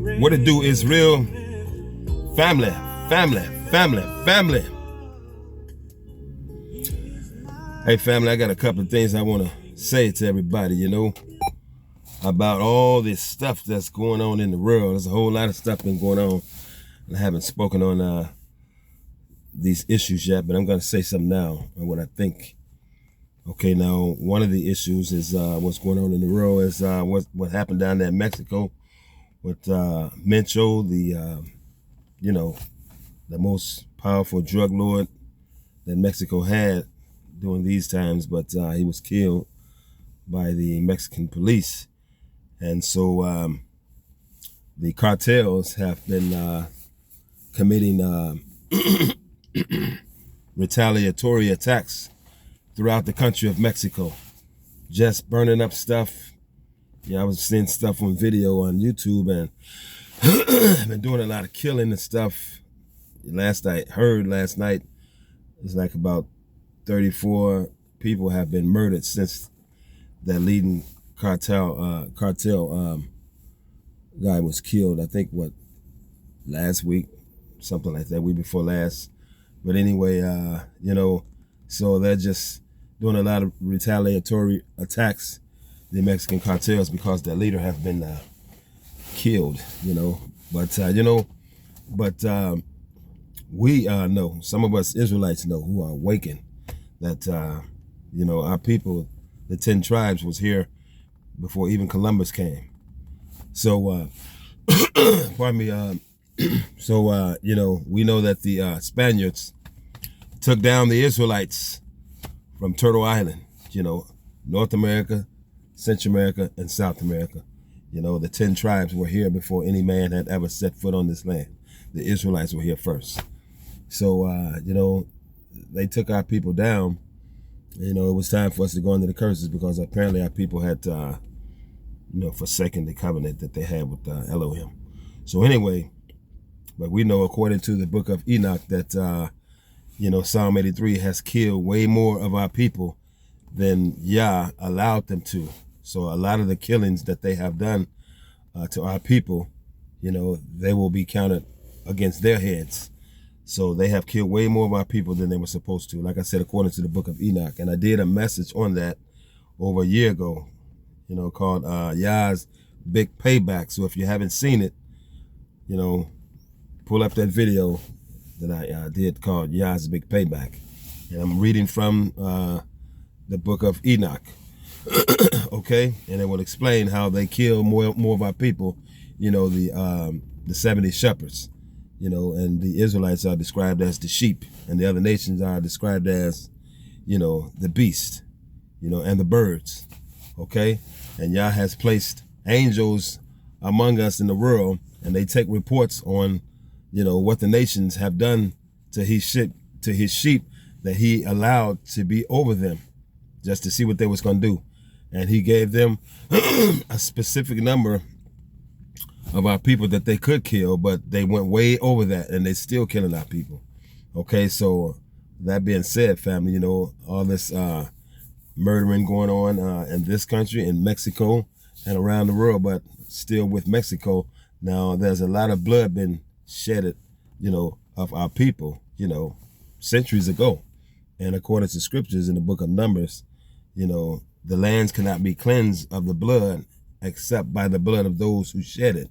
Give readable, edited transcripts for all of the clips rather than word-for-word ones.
What it do is real family, family, family, family. Hey family, I got a couple of things I want to say to everybody, about all this stuff that's going on in the world. There's a whole lot of stuff been going on. I haven't spoken on these issues yet, but I'm going to say something now on what I think. Okay, now one of the issues is what's going on in the world is what happened down there in Mexico with Mencho, the most powerful drug lord that Mexico had during these times, but he was killed by the Mexican police. And so the cartels have been committing retaliatory attacks throughout the country of Mexico, just burning up stuff. I was seeing stuff on video on YouTube, and been doing a lot of killing and stuff. Last night, it's like about 34 people have been murdered since that leading cartel guy was killed. I think last week, something like that, week before last. But anyway, so they're just doing a lot of retaliatory attacks, the Mexican cartels, because their leader have been killed. But we know, some of us Israelites know, who are awakened, that our people, the 10 tribes, was here before even Columbus came. So pardon me. We know that the Spaniards took down the Israelites from Turtle Island, North America, Central America, and South America. The 10 tribes were here before any man had ever set foot on this land. The Israelites were here first. So, they took our people down. It was time for us to go under the curses, because apparently our people had, forsaken the covenant that they had with Elohim. So anyway, but we know, according to the book of Enoch, that, Psalm 83 has killed way more of our people than Yah allowed them to. So a lot of the killings that they have done to our people, they will be counted against their heads. So they have killed way more of our people than they were supposed to, like I said, according to the book of Enoch. And I did a message on that over a year ago, called Yah's Big Payback. So if you haven't seen it, pull up that video that I did called Yah's Big Payback. And I'm reading from the book of Enoch. Okay? And it will explain how they kill more of our people, the 70 shepherds. And the Israelites are described as the sheep, and the other nations are described as, the beast, and the birds, okay? And Yah has placed angels among us in the world, and they take reports on, what the nations have done to his sheep that he allowed to be over them, just to see what they was going to do. And he gave them a specific number of our people that they could kill, but they went way over that, and they're still killing our people. Okay, so that being said, family, all this murdering going on in this country, in Mexico, and around the world, but still with Mexico, now there's a lot of blood been shedded, of our people, centuries ago. And according to scriptures in the book of Numbers, the lands cannot be cleansed of the blood except by the blood of those who shed it.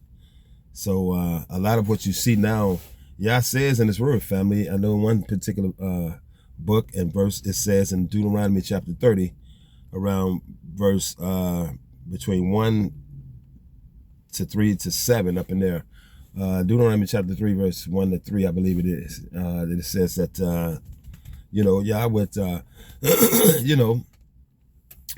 So a lot of what you see now, Yah says in his word, family. I know in one particular book and verse, it says in Deuteronomy chapter 30, around verse between 1 to 3 to 7, up in there. Deuteronomy chapter 3, verse 1 to 3, I believe it is. It says that, Yah would,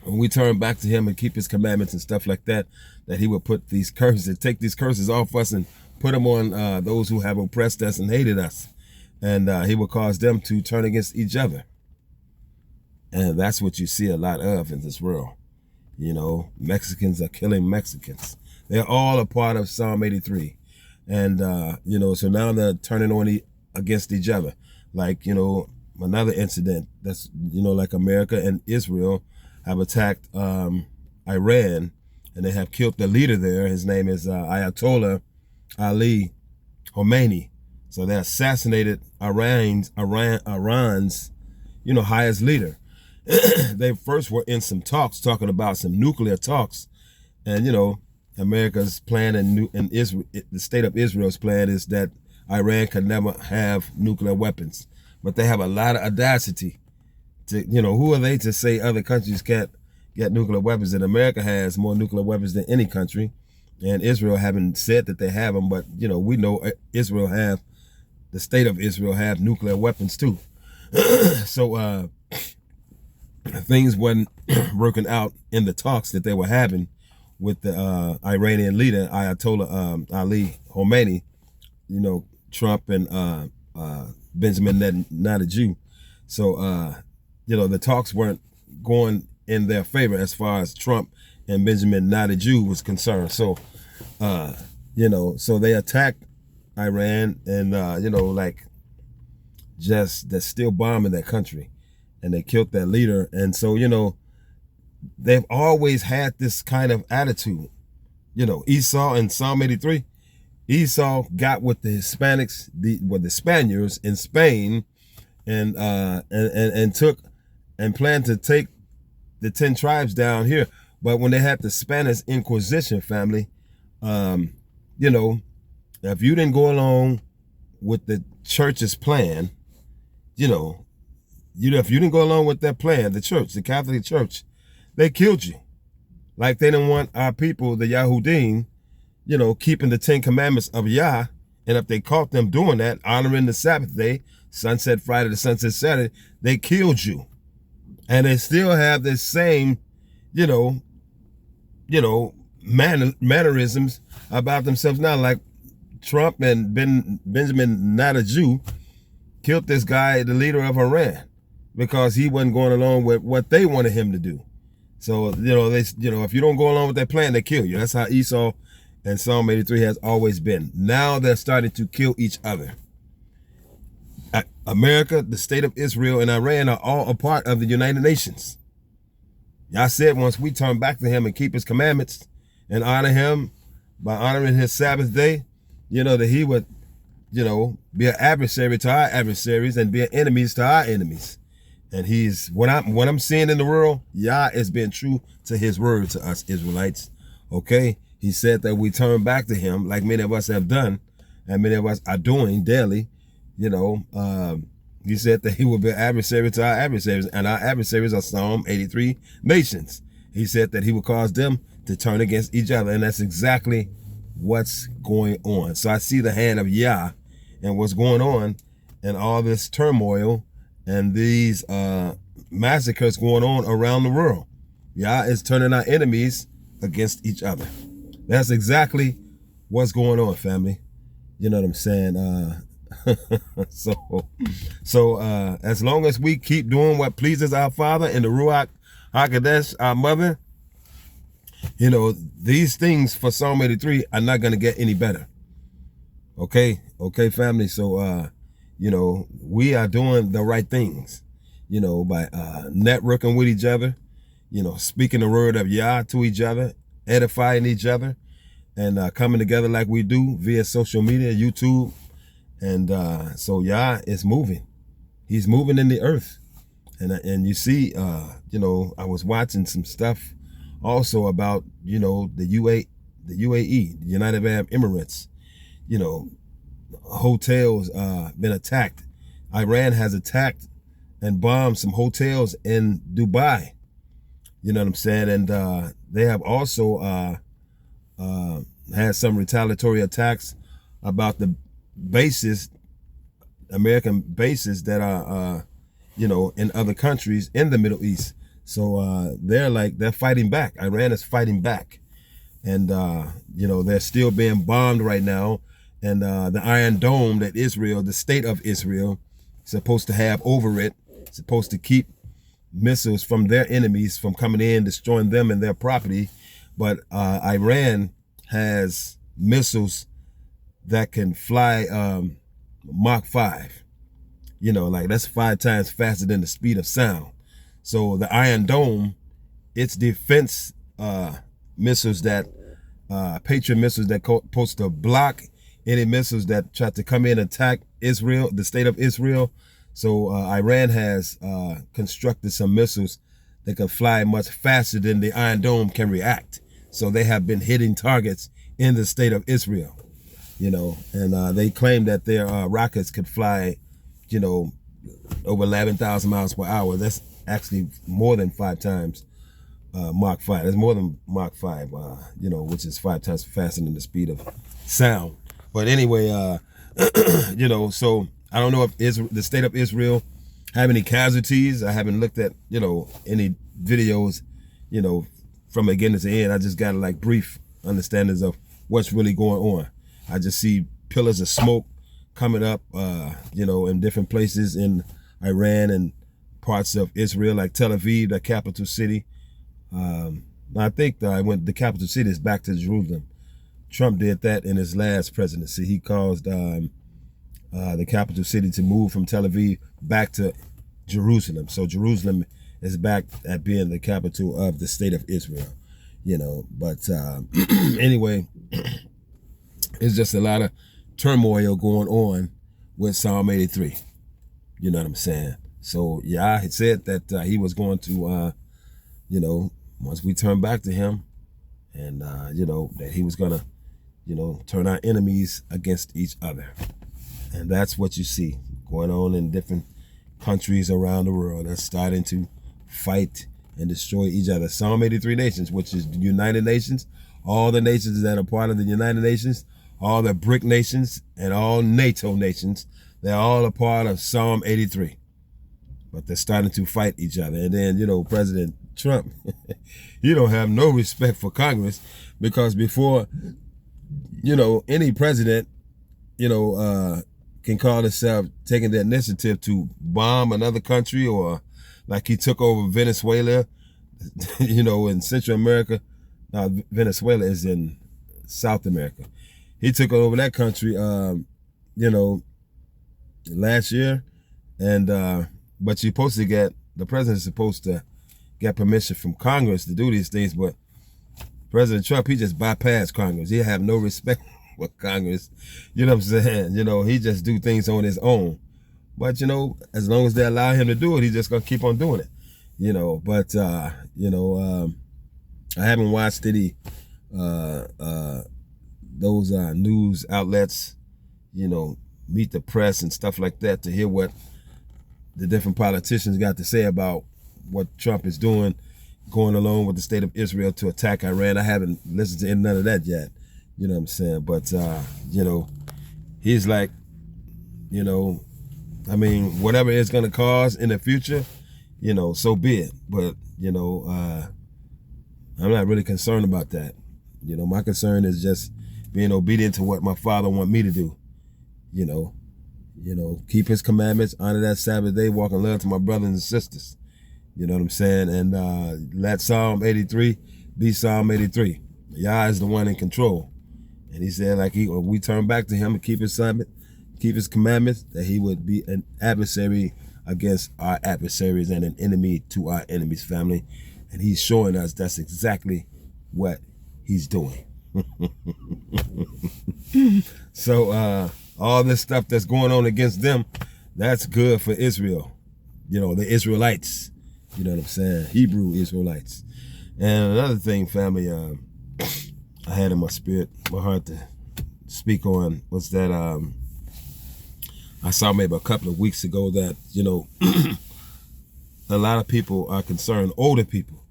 when we turn back to him and keep his commandments and stuff like that, that he would put these curses, take these curses off us and put them on those who have oppressed us and hated us. And he will cause them to turn against each other. And that's what you see a lot of in this world. Mexicans are killing Mexicans. They're all a part of Psalm 83. And, so now they're turning on against each other. Like, another incident that's, like America and Israel have attacked Iran, and they have killed the leader there. His name is Ayatollah Ali Khomeini. So they assassinated Iran's highest leader. They first were in some talks, talking about some nuclear talks, and America's plan and Israel, the state of Israel's plan is that Iran could never have nuclear weapons, but they have a lot of audacity to, who are they to say other countries can't get nuclear weapons? And America has more nuclear weapons than any country, and Israel haven't said that they have them, but we know the state of Israel have nuclear weapons too. So things wasn't working out in the talks that they were having with the Iranian leader Ayatollah Ali Khomeini, Trump and Benjamin Netanyahu. So the talks weren't going in their favor as far as Trump and Benjamin Netanyahu was concerned. So so they attacked Iran and just they're still bombing that country, and they killed their leader. And so they've always had this kind of attitude. Esau in Psalm 83, Esau got with the Hispanics, the Spaniards in Spain, and took and planned to take the 10 tribes down here. But when they had the Spanish Inquisition, family, if you didn't go along with the church's plan, if you didn't go along with their plan, the church, the Catholic Church, they killed you. Like they didn't want our people, the Yahudim, keeping the 10 commandments of Yah. And if they caught them doing that, honoring the Sabbath day, sunset Friday to sunset Saturday, they killed you. And they still have this same, mannerisms about themselves now. Like Trump and Benjamin Netanyahu killed this guy, the leader of Iran, because he wasn't going along with what they wanted him to do. So, if you don't go along with their plan, they kill you. That's how Esau and Psalm 83 has always been. Now they're starting to kill each other. America, the state of Israel, and Iran are all a part of the United Nations. Y'all said once we turn back to him and keep his commandments and honor him by honoring his Sabbath day, that he would, be an adversary to our adversaries and be an enemies to our enemies. And he's, what I'm seeing in the world, Yah is being true to his word to us Israelites. Okay? He said that we turn back to him like many of us have done and many of us are doing daily. He said that he will be an adversary to our adversaries, and our adversaries are Psalm 83 nations. He said that he will cause them to turn against each other, and that's exactly what's going on. So I see the hand of Yah and what's going on and all this turmoil and these massacres going on around the world. Yah is turning our enemies against each other. That's exactly what's going on, family. You know what I'm saying? So as long as we keep doing what pleases our Father and the Ruach HaKodesh, our mother, these things for Psalm 83 are not going to get any better. Okay, family. So, we are doing the right things, by networking with each other, speaking the word of Yah to each other, edifying each other, and coming together like we do via social media, YouTube. And so Yah is moving. He's moving in the earth. And you see, I was watching some stuff also about, the UAE, the United Arab Emirates, hotels been attacked. Iran has attacked and bombed some hotels in Dubai. You know what I'm saying? And they have also had some retaliatory attacks about the bases, American bases that are, in other countries in the Middle East. So they're fighting back. Iran is fighting back. And, they're still being bombed right now. And the Iron Dome that Israel, the state of Israel, is supposed to have over it, supposed to keep missiles from their enemies from coming in, destroying them and their property. But Iran has missiles that can fly Mach 5. That's 5 times faster than the speed of sound. So the Iron Dome, its defense missiles that, Patriot missiles that supposed to block any missiles that tried to come in and attack Israel, the state of Israel. So Iran has constructed some missiles that can fly much faster than the Iron Dome can react. So they have been hitting targets in the state of Israel, you know, and they claim that their rockets could fly, you know, over 11,000 miles per hour. That's actually more than 5 times Mach 5. That's more than Mach 5, you know, which is 5 times faster than the speed of sound. But anyway, you know, so I don't know if the state of Israel have any casualties. I haven't looked at, you know, any videos, you know, from beginning to end. I just got like brief understandings of what's really going on. I just see pillars of smoke coming up, you know, in different places in Iran and parts of Israel, like Tel Aviv, the capital city. I think the capital city is back to Jerusalem. Trump did that in his last presidency. He caused the capital city to move from Tel Aviv back to Jerusalem. So Jerusalem is back at being the capital of the state of Israel, you know. But anyway, it's just a lot of turmoil going on with Psalm 83. You know what I'm saying? So yeah, I said that he was going to, you know, once we turn back to him, and you know, that he was gonna, you know, turn our enemies against each other. And that's what you see going on in different countries around the world. That's starting to fight and destroy each other. Psalm 83 nations, which is the United Nations, all the nations that are part of the United Nations, all the BRIC nations, and all NATO nations, they're all a part of Psalm 83. But they're starting to fight each other. And then, you know, President Trump, he don't have no respect for Congress, because before, you know, any president, you know, can call himself taking the initiative to bomb another country, or like he took over Venezuela, you know, in Central America. Now, Venezuela is in South America. He took over that country, you know, last year. And, but you're supposed to get, the president's supposed to get permission from Congress to do these things, but President Trump, he just bypassed Congress. He have no respect for Congress. You know what I'm saying? You know, he just do things on his own. But, you know, as long as they allow him to do it, he's just going to keep on doing it. You know, but, you know, I haven't watched any, those news outlets, you know, Meet the Press and stuff like that, to hear what the different politicians got to say about what Trump is doing, going along with the state of Israel to attack Iran. I haven't listened to none of that yet. You know what I'm saying? But, you know, he's like, you know, I mean, whatever it's going to cause in the future, you know, so be it. But, you know, I'm not really concerned about that. You know, my concern is just being obedient to what my Father want me to do. You know, keep his commandments, honor that Sabbath day, walk in love to my brothers and sisters. You know what I'm saying? And let Psalm 83 be Psalm 83. Yah is the one in control. And he said, like, when we turn back to him and keep his Sabbath, keep his commandments, that he would be an adversary against our adversaries and an enemy to our enemies' family. And he's showing us that's exactly what he's doing. So all this stuff that's going on against them, that's good for Israel. You know, the Israelites. You know what I'm saying? Hebrew Israelites. And another thing, family, I had in my spirit, my heart to speak on was that I saw maybe a couple of weeks ago that, you know, a lot of people are concerned, older people.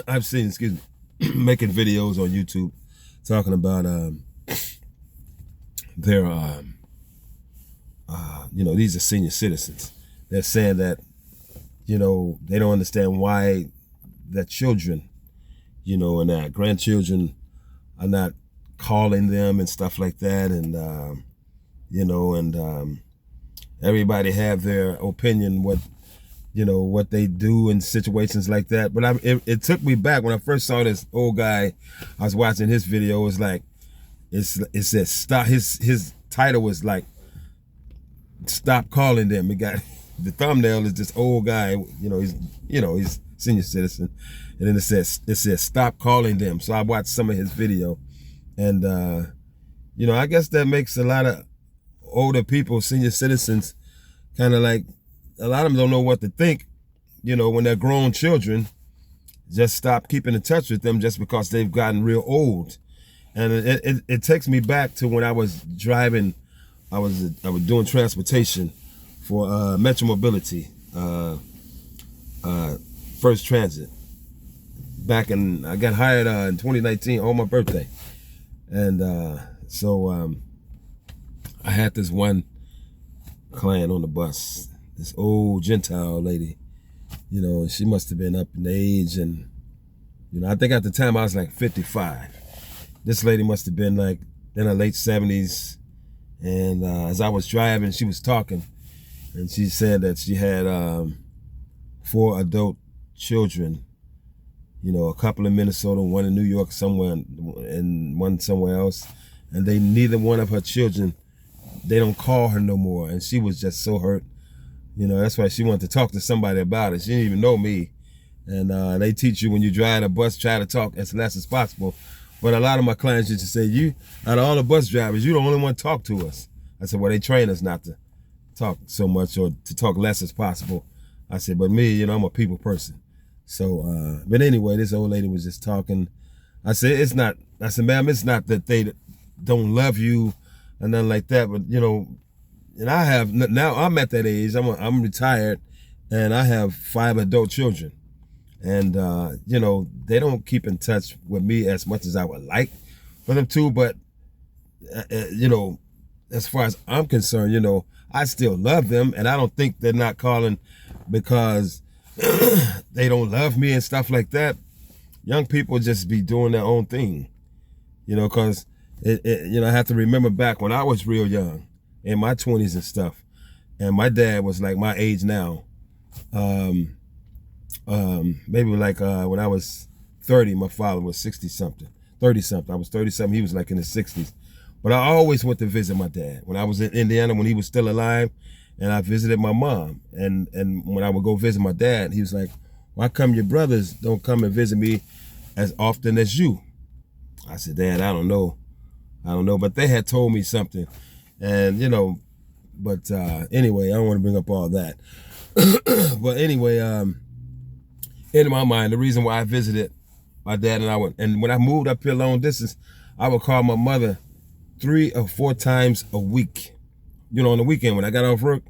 I've seen, excuse me, making videos on YouTube talking about their, you know, these are senior citizens. They're saying that, you know, they don't understand why their children, you know, and their grandchildren are not calling them and stuff like that. And, you know, and everybody have their opinion, what, you know, what they do in situations like that. But it took me back when I first saw this old guy. I was watching his video. It's like, it said stop. His title was like, stop calling them. It got, the thumbnail is this old guy, he's senior citizen. And then it says stop calling them. So I watched some of his video, and I guess that makes a lot of older people, senior citizens, kind of like, a lot of them don't know what to think, when they're grown children, just stop keeping in touch with them just because they've gotten real old. And it takes me back to when I was driving, I was doing transportation for Metro Mobility, First Transit. I got hired in 2019 on my birthday. And so I had this one client on the bus, this old Gentile lady, and she must have been up in age. And, I think at the time I was like 55. This lady must have been like in her late 70s. And as I was driving, she was talking, and she said that she had 4 adult children, a couple in Minnesota, one in New York somewhere, and one somewhere else. And neither one of her children, they don't call her no more. And she was just so hurt. That's why she wanted to talk to somebody about it. She didn't even know me. And they teach you when you drive a bus, try to talk as less as possible. But a lot of my clients used to say, out of all the bus drivers, you the only one to talk to us. I said, well, they train us not to talk so much or to talk less as possible. I said, but me, I'm a people person. So, but anyway, this old lady was just talking. I said, ma'am, it's not that they don't love you and nothing like that, but, and now I'm at that age, I'm retired, and I have 5 adult children. And, they don't keep in touch with me as much as I would like for them to, but, as far as I'm concerned, I still love them, and I don't think they're not calling because they don't love me and stuff like that. Young people just be doing their own thing, because, I have to remember back when I was real young, in my 20s and stuff, and my dad was like my age now. Maybe like when I was 30, my father was 60-something, 30-something. I was 30-something, he was like in his 60s. But I always went to visit my dad. When I was in Indiana, when he was still alive, and I visited my mom. And when I would go visit my dad, he was like, why come your brothers don't come and visit me as often as you? I said, Dad, I don't know. But they had told me something. And, but anyway, I don't want to bring up all that. But anyway, in my mind, the reason why I visited my dad and when I moved up here long distance, I would call my mother 3 or 4 times a week. On the weekend when I got off work,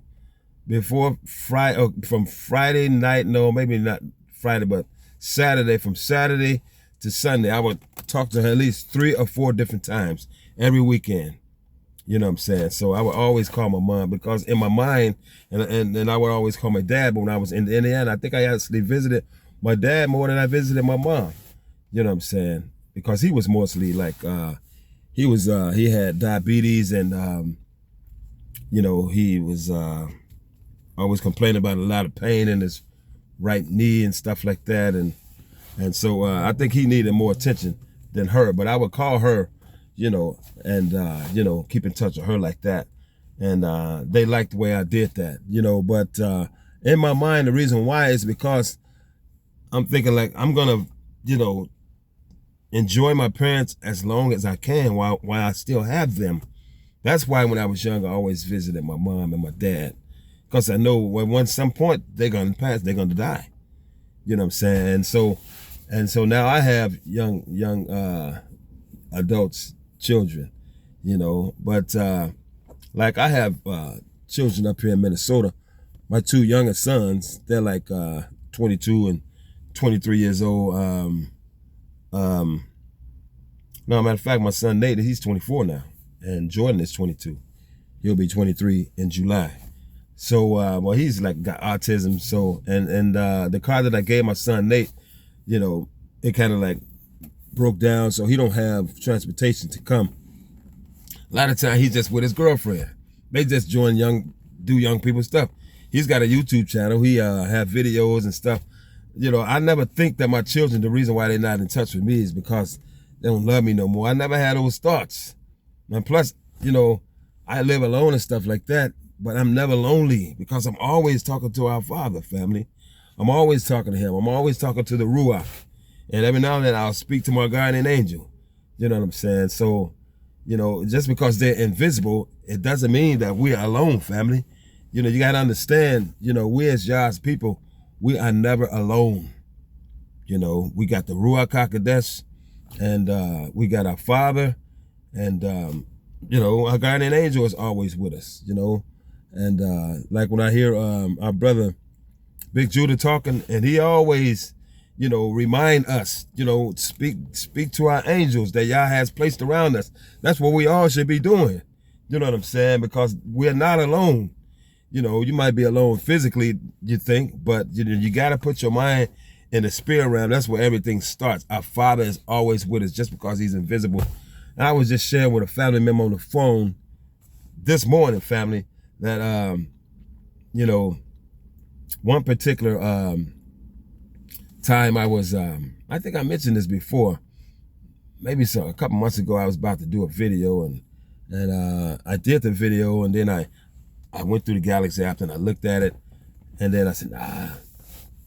before Friday, from Friday night, no, maybe not Friday, but Saturday, from Saturday to Sunday, I would talk to her at least 3 or 4 different times every weekend. You know what I'm saying? So I would always call my mom because in my mind, and I would always call my dad, but when I was in Indiana, I think I actually visited my dad more than I visited my mom. You know what I'm saying? Because he was mostly like, he had diabetes and, he was always complaining about a lot of pain in his right knee and stuff like that. And so I think he needed more attention than her, but I would call her, and, keep in touch with her like that. And they liked the way I did that, but in my mind, the reason why is because I'm thinking like, I'm going to, enjoy my parents as long as I can while I still have them. That's why when I was young, I always visited my mom and my dad. Because I know when some point they're going to pass, they're going to die. You know what I'm saying? And so now I have young adults, children, but like I have children up here in Minnesota. My 2 youngest sons, they're like 22 and 23 years old. No, matter of fact, my son Nate, he's 24 now, and Jordan is 22. He'll be 23 in July. So, well, he's like got autism. So, and the car that I gave my son Nate, it kind of like broke down, so he don't have transportation to come. A lot of time he's just with his girlfriend. They just do young people stuff. He's got a YouTube channel. He have videos and stuff. I never think that my children, the reason why they're not in touch with me is because they don't love me no more. I never had those thoughts. And plus, I live alone and stuff like that, but I'm never lonely because I'm always talking to our Father, family. I'm always talking to him. I'm always talking to the Ruach. And every now and then I'll speak to my guardian angel. You know what I'm saying? So, You know, just because they're invisible, it doesn't mean that we're alone, family. You know, you got to understand, you know, we as Yah's people, we are never alone. You know, we got the Ruach HaKodesh, and we got our Father, and, you know, our guardian angel is always with us, you know. And like when I hear our brother Big Judah talking, and he always, you know, remind us, you know, speak to our angels that Yah has placed around us. That's what we all should be doing. You know what I'm saying? Because we're not alone. You know, you might be alone physically, you think, but you got to put your mind in the spirit realm. That's where everything starts. Our Father is always with us just because he's invisible. And I was just sharing with a family member on the phone this morning, family, that, you know, one particular time I was, I think I mentioned this before, maybe a couple months ago. I was about to do a video, and I did the video, and then I went through the Galaxy app and I looked at it, and then I said, nah,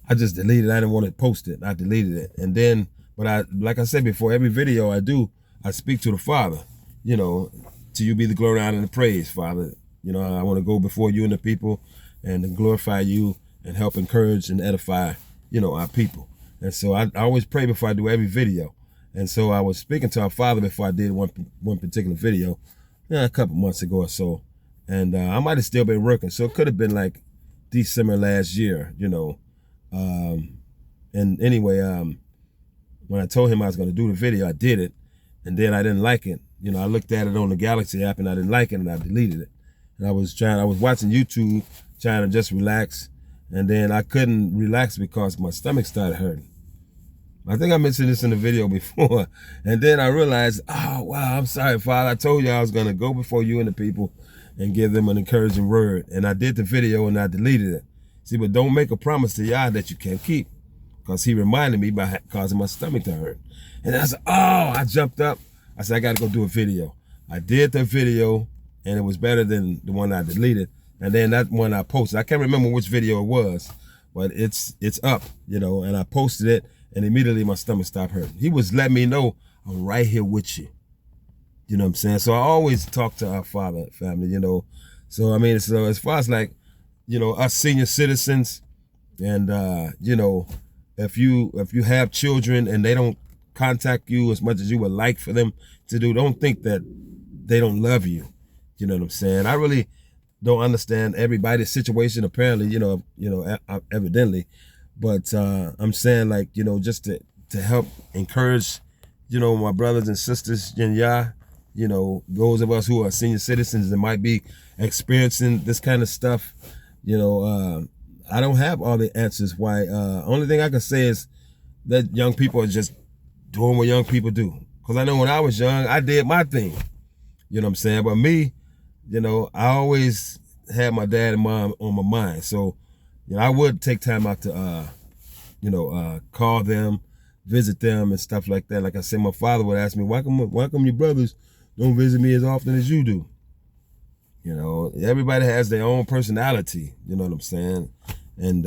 I just deleted it. I didn't want to post it. I deleted it. And then, but like I said before, every video I do, I speak to the Father. You know, to you be the glory, honor, and the praise, Father. You know, I want to go before you and the people and glorify you and help encourage and edify, you know, our people. And so I always pray before I do every video. And so I was speaking to our Father before I did one particular video, a couple months ago or so. And I might have still been working. So it could have been like December last year, you know. And anyway, when I told him I was going to do the video, I did it. And then I didn't like it. You know, I looked at it on the Galaxy app and I didn't like it, and I deleted it. And I was watching YouTube, trying to just relax. And then I couldn't relax because my stomach started hurting. I think I mentioned this in the video before. And then I realized, oh, wow, I'm sorry, Father. I told you I was going to go before you and the people and give them an encouraging word. And I did the video and I deleted it. See, but don't make a promise to Yah that you can't keep, because he reminded me by causing my stomach to hurt. And I said, oh, I jumped up. I said, I got to go do a video. I did the video, and it was better than the one I deleted. And then that one I posted, I can't remember which video it was, but it's up, you know, and I posted it, and immediately my stomach stopped hurting. He was letting me know, I'm right here with you. You know what I'm saying? So I always talk to our Father, family, you know. So, I mean, so as far as like, you know, us senior citizens, and, you know, if you have children and they don't contact you as much as you would like for them to do, don't think that they don't love you. You know what I'm saying? I really don't understand everybody's situation, apparently, you know, evidently. But I'm saying, like, you know, just to help encourage, you know, my brothers and sisters in Yah, you know, those of us who are senior citizens that might be experiencing this kind of stuff, you know, I don't have all the answers why. Only thing I can say is that young people are just doing what young people do. Because I know when I was young, I did my thing. You know what I'm saying? But me, you know, I always had my dad and mom on my mind. So, you know, I would take time out to, you know, call them, visit them and stuff like that. Like I said, my father would ask me, why come your brothers don't visit me as often as you do? You know, everybody has their own personality. You know what I'm saying? And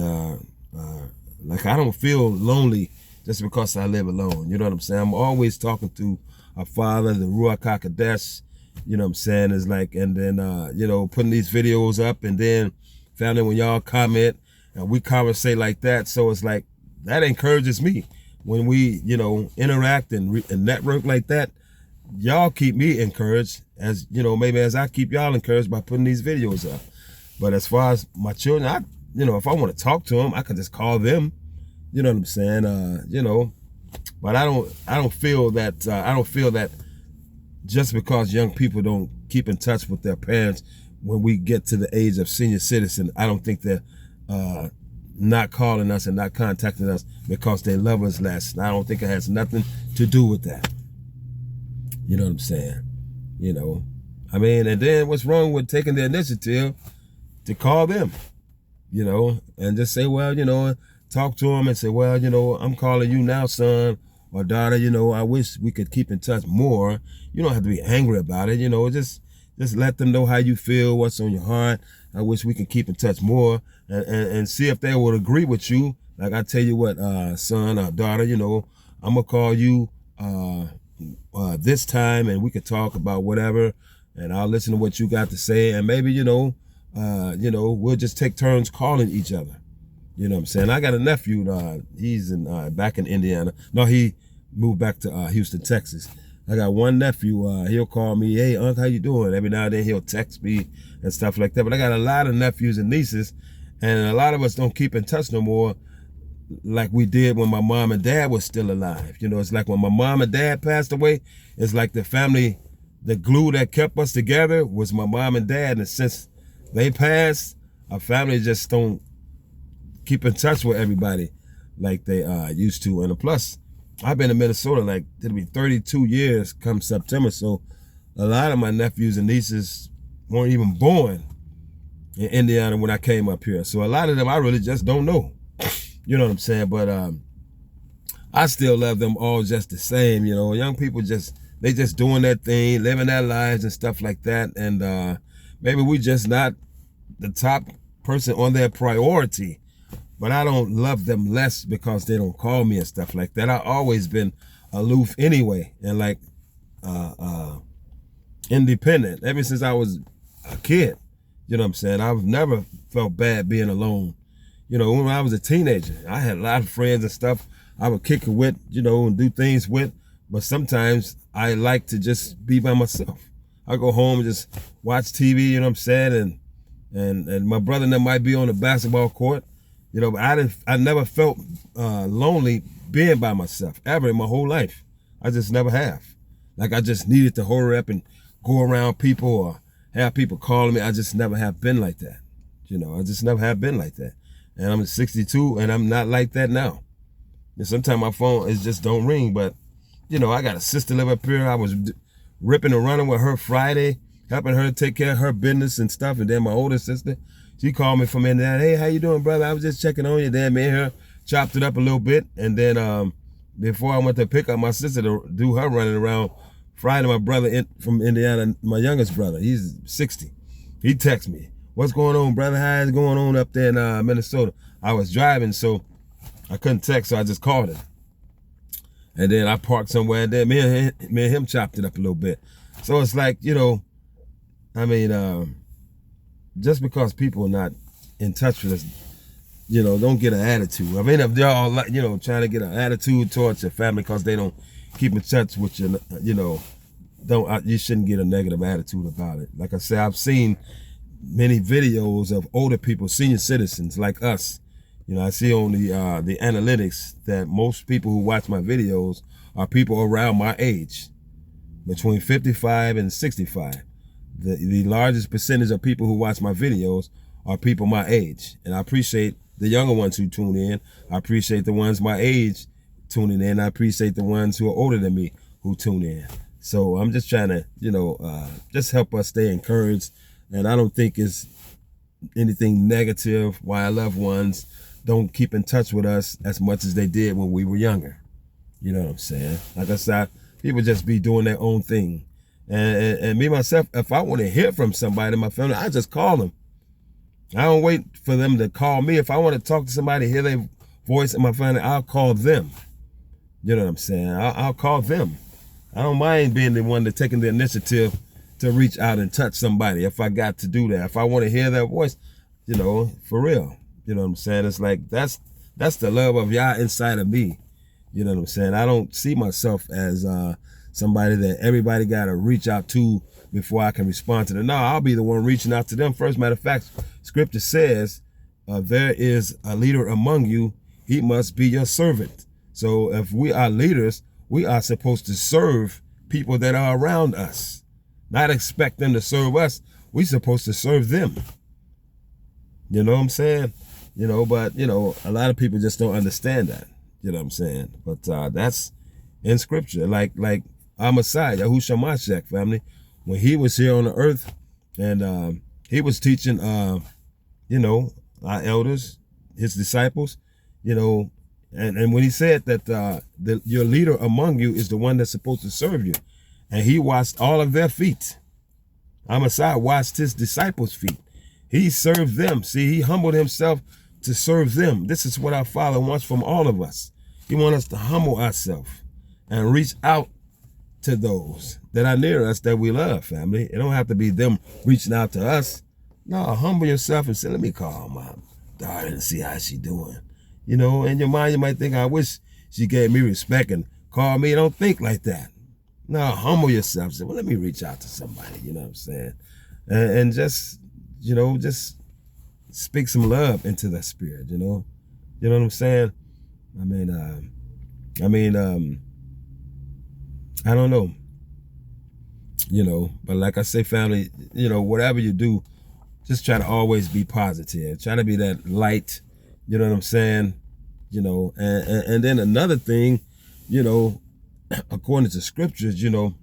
like, I don't feel lonely just because I live alone. You know what I'm saying? I'm always talking to our Father, the Ruach HaKodesh. You know what I'm saying? It's like, and then, you know, putting these videos up, and then family, when y'all comment and we conversate like that. So it's like, that encourages me when we, you know, interact and network like that. Y'all keep me encouraged, as, you know, maybe as I keep y'all encouraged by putting these videos up. But as far as my children, you know, if I want to talk to them, I can just call them. You know what I'm saying? You know, but I don't feel that just because young people don't keep in touch with their parents when we get to the age of senior citizen, I don't think they're not calling us and not contacting us because they love us less. I don't think it has nothing to do with that. You know what I'm saying? You know, I mean, and then what's wrong with taking the initiative to call them, you know, and just say, well, you know, talk to them and say, well, you know, I'm calling you now, son or daughter, you know, I wish we could keep in touch more. You don't have to be angry about it, you know, just let them know how you feel, what's on your heart. I wish we could keep in touch more, and see if they would agree with you. Like, I tell you what, son or daughter, you know, I'm gonna call you this time, and we could talk about whatever, and I'll listen to what you got to say, and maybe, we'll just take turns calling each other. You know what I'm saying? I got a nephew, he's back in Indiana. No, he moved back to Houston, Texas. I got one nephew, he'll call me, hey, Unc, how you doing? Every now and then he'll text me and stuff like that. But I got a lot of nephews and nieces, and a lot of us don't keep in touch no more like we did when my mom and dad was still alive. It's like when my mom and dad passed away, it's like the family, the glue that kept us together was my mom and dad. And since they passed, our family just don't keep in touch with everybody like they used to. And plus, I've been in Minnesota, like, it'll be 32 years come September. So a lot of my nephews and nieces weren't even born in Indiana when I came up here. So a lot of them I really just don't know. You know what I'm saying? But I still love them all just the same. Young people they just doing their thing, living their lives and stuff like that. And maybe we just not the top person on their priority. But I don't love them less because they don't call me and stuff like that. I've always been aloof anyway, and like independent ever since I was a kid. You know what I'm saying? I've never felt bad being alone. When I was a teenager, I had a lot of friends and stuff I would kick it with, and do things with. But sometimes I like to just be by myself. I go home and just watch TV, you know what I'm saying? And my brother and them might be on the basketball court, but I never felt lonely being by myself ever in my whole life. I just never have. Like I just needed to hurry up and go around people or have people calling me. I just never have been like that. I just never have been like that. And I'm 62 and I'm not like that now. And sometimes my phone just don't ring, but I got a sister live up here. I was ripping and running with her Friday, helping her take care of her business and stuff. And then my older sister, she called me from Indiana. Hey, how you doing, brother? I was just checking on you. Then me and her chopped it up a little bit. And then before I went to pick up my sister to do her running around, Friday, my brother from Indiana, my youngest brother, he's 60. He texted me, what's going on, brother? How's it going on up there in Minnesota? I was driving, so I couldn't text, so I just called him. And then I parked somewhere, and then me and him chopped it up a little bit. So it's like, just because people are not in touch with us, don't get an attitude. I mean, if they're all, trying to get an attitude towards your family because they don't keep in touch with you, you shouldn't get a negative attitude about it. Like I said, I've seen many videos of older people, senior citizens like us. I see on the analytics that most people who watch my videos are people around my age, between 55 and 65. The largest percentage of people who watch my videos are people my age. And I appreciate the younger ones who tune in. I appreciate the ones my age tuning in. I appreciate the ones who are older than me who tune in. So I'm just trying to, just help us stay encouraged. And I don't think it's anything negative why our loved ones don't keep in touch with us as much as they did when we were younger. You know what I'm saying? Like I said, people just be doing their own thing. And me, myself, if I want to hear from somebody in my family, I just call them. I don't wait for them to call me. If I want to talk to somebody, hear their voice in my family, I'll call them. You know what I'm saying? I'll call them. I don't mind being the one that's taking the initiative to reach out and touch somebody if I got to do that. If I want to hear their voice, for real. You know what I'm saying? It's like, that's the love of Yah inside of me. You know what I'm saying? I don't see myself as somebody that everybody got to reach out to before I can respond to them. No, I'll be the one reaching out to them first. Matter of fact, scripture says, there is a leader among you. He must be your servant. So if we are leaders, we are supposed to serve people that are around us. Not expect them to serve us. We're supposed to serve them. You know what I'm saying? But, a lot of people just don't understand that. You know what I'm saying? But that's in scripture. Like our Messiah, Yahushua Mashiach, family, when he was here on the earth and he was teaching, our elders, his disciples, and when he said that your leader among you is the one that's supposed to serve you, and he washed all of their feet. Our Messiah washed his disciples' feet. He served them. See, he humbled himself to serve them. This is what our Father wants from all of us. He wants us to humble ourselves and reach out to those that are near us that we love, family. It don't have to be them reaching out to us. No, humble yourself and say, let me call my daughter and see how she doing. You know, in your mind, you might think, I wish she gave me respect and called me. Don't think like that. No, humble yourself. Say, well, let me reach out to somebody. You know what I'm saying? And just, you know, just speak some love into that spirit, you know? You know what I'm saying? I don't know, you know, but like I say, family, you know, whatever you do, just try to always be positive. Try to be that light, you know what I'm saying? You know, and then another thing, you know, according to scriptures, you know,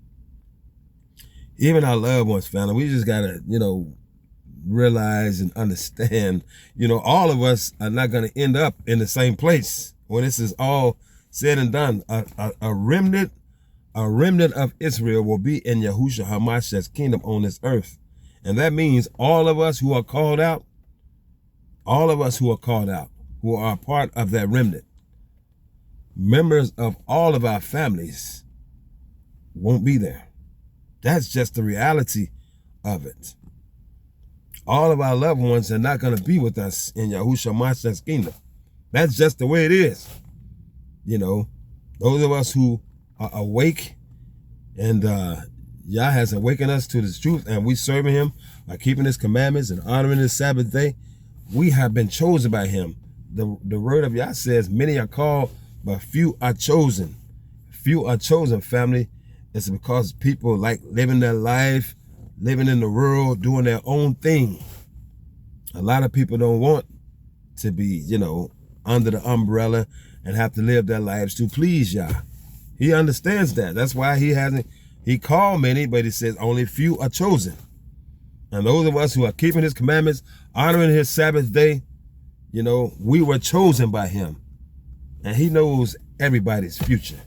even our loved ones, family, we just gotta, you know, realize and understand, you know, all of us are not gonna end up in the same place when this is all said and done. A remnant of Israel will be in Yahushua HaMashiach's kingdom on this earth. And that means all of us who are called out, who are part of that remnant, members of all of our families won't be there. That's just the reality of it. All of our loved ones are not going to be with us in Yahushua HaMashiach's kingdom. That's just the way it is. You know, those of us who are awake and Yah has awakened us to this truth and we serving him by keeping his commandments and honoring his Sabbath day, we have been chosen by him. The word of Yah says, many are called, but few are chosen. Few are chosen, family. It's because people like living their life, living in the world, doing their own thing. A lot of people don't want to be, you know, under the umbrella and have to live their lives to please Yah. He understands that. That's why he called many, but he says only few are chosen. And those of us who are keeping his commandments, honoring his Sabbath day, you know, we were chosen by him. And he knows everybody's future.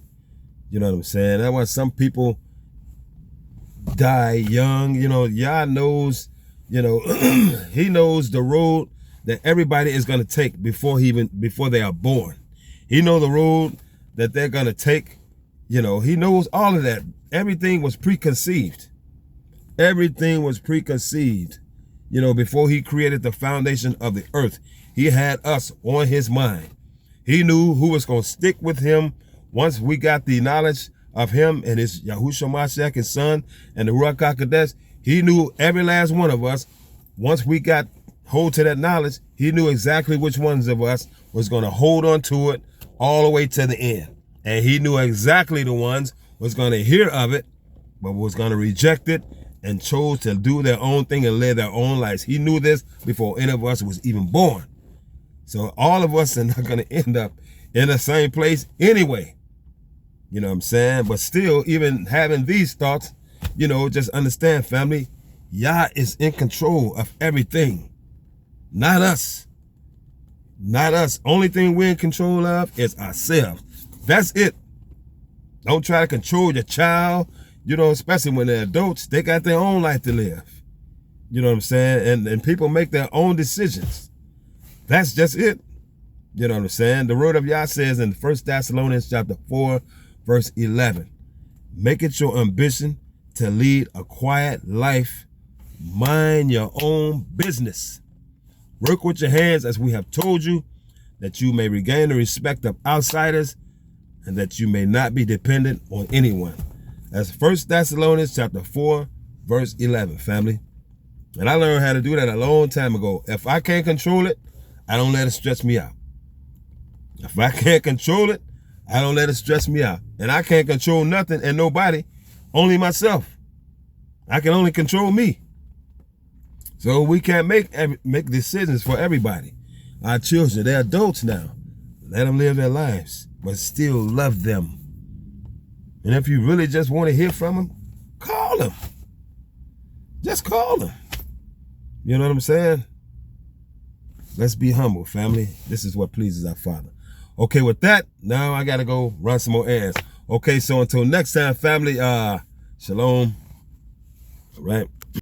You know what I'm saying? That's why some people die young. You know, Yah knows, you know, he knows the road that everybody is going to take before they are born. He knows the road that they're going to take. You know, he knows all of that. Everything was preconceived. Everything was preconceived. You know, before he created the foundation of the earth, he had us on his mind. He knew who was going to stick with him once we got the knowledge of him and his Yahushua Mashiach, his son, and the Ruach HaKodesh. He knew every last one of us. Once we got hold to that knowledge, he knew exactly which ones of us was going to hold on to it all the way to the end. And he knew exactly the ones was going to hear of it, but was going to reject it and chose to do their own thing and live their own lives. He knew this before any of us was even born. So all of us are not going to end up in the same place anyway. You know what I'm saying? But still, even having these thoughts, you know, just understand, family, Yah is in control of everything. Not us. Not us. Only thing we're in control of is ourselves. That's it. Don't try to control your child, you know, especially when they're adults. They got their own life to live. You know what I'm saying? And people make their own decisions. That's just it. You know what I'm saying? The word of Yah says in 1 Thessalonians chapter 4, verse 11, make it your ambition to lead a quiet life. Mind your own business. Work with your hands as we have told you, that you may regain the respect of outsiders and that you may not be dependent on anyone. That's 1 Thessalonians chapter 4, verse 11, family. And I learned how to do that a long time ago. If I can't control it, I don't let it stress me out. If I can't control it, I don't let it stress me out. And I can't control nothing and nobody, only myself. I can only control me. So we can't make decisions for everybody. Our children, they're adults now. Let them live their lives, but still love them. And if you really just want to hear from them, call them. Just call them. You know what I'm saying? Let's be humble, family. This is what pleases our Father. Okay, with that, now I got to go run some more errands. Okay, so until next time, family, shalom. All right.